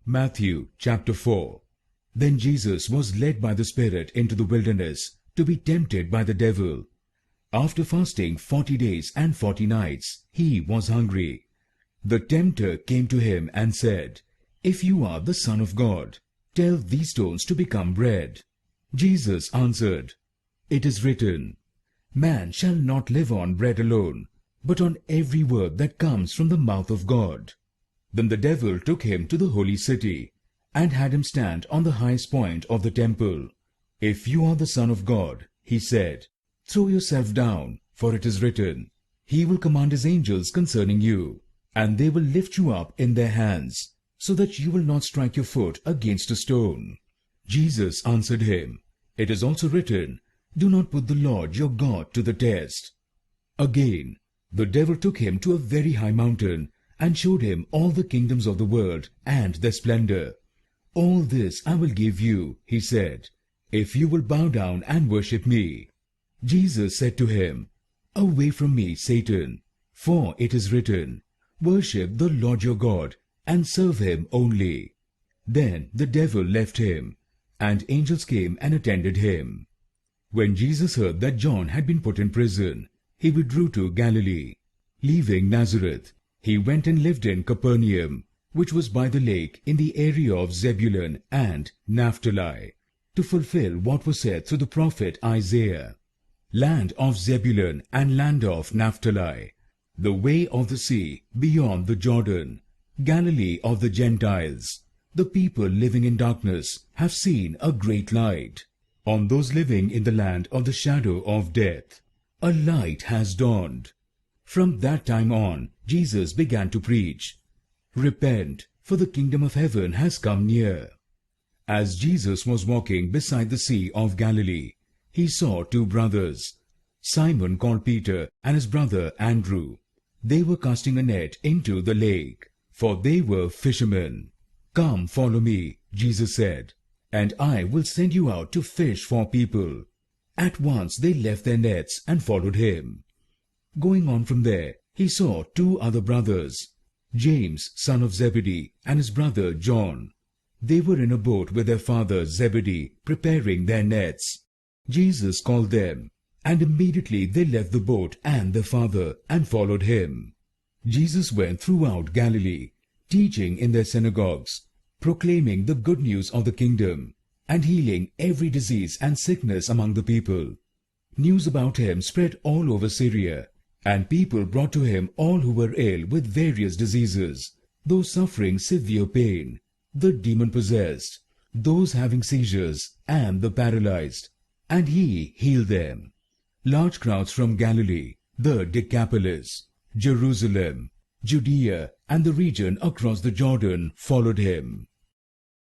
Matthew chapter 4. Then Jesus was led by the Spirit into the wilderness to be tempted by the devil. After fasting 40 days and 40 nights, he was hungry. The tempter came to him and said, "If you are the Son of God, tell these stones to become bread." Jesus answered, "It is written, Man shall not live on bread alone, but on every word that comes from the mouth of God." Then the devil took him to the holy city, and had him stand on the highest point of the temple. "If you are the Son of God," he said, "throw yourself down, for it is written, He will command His angels concerning you, and they will lift you up in their hands, so that you will not strike your foot against a stone." Jesus answered him, "It is also written, Do not put the Lord your God to the test." Again, the devil took him to a very high mountain, and showed him all the kingdoms of the world and their splendor. "All this I will give you," he said, "if you will bow down and worship me." Jesus said to him, "Away from me, Satan, for it is written, Worship the Lord your God, and serve Him only." Then the devil left him, and angels came and attended him. When Jesus heard that John had been put in prison, he withdrew to Galilee. Leaving Nazareth, he went and lived in Capernaum, which was by the lake in the area of Zebulun and Naphtali, to fulfill what was said through the prophet Isaiah. "Land of Zebulun and land of Naphtali, the way of the sea beyond the Jordan, Galilee of the Gentiles, the people living in darkness have seen a great light. On those living in the land of the shadow of death, a light has dawned." From that time on, Jesus began to preach, "Repent, for the kingdom of heaven has come near." As Jesus was walking beside the sea of Galilee, he saw two brothers, Simon called Peter and his brother Andrew. They were casting a net into the lake, for they were fishermen. "Come, follow me," Jesus said, "and I will send you out to fish for people." At once they left their nets and followed him. Going on from there, he saw two other brothers, James, son of Zebedee, and his brother John. They were in a boat with their father Zebedee, preparing their nets. Jesus called them, and immediately they left the boat and their father and followed him. Jesus went throughout Galilee, teaching in their synagogues, proclaiming the good news of the kingdom, and healing every disease and sickness among the people. News about him spread all over Syria, and people brought to him all who were ill with various diseases, those suffering severe pain, the demon-possessed, those having seizures, and the paralyzed, and he healed them. Large crowds from Galilee, the Decapolis, Jerusalem, Judea, and the region across the Jordan followed him.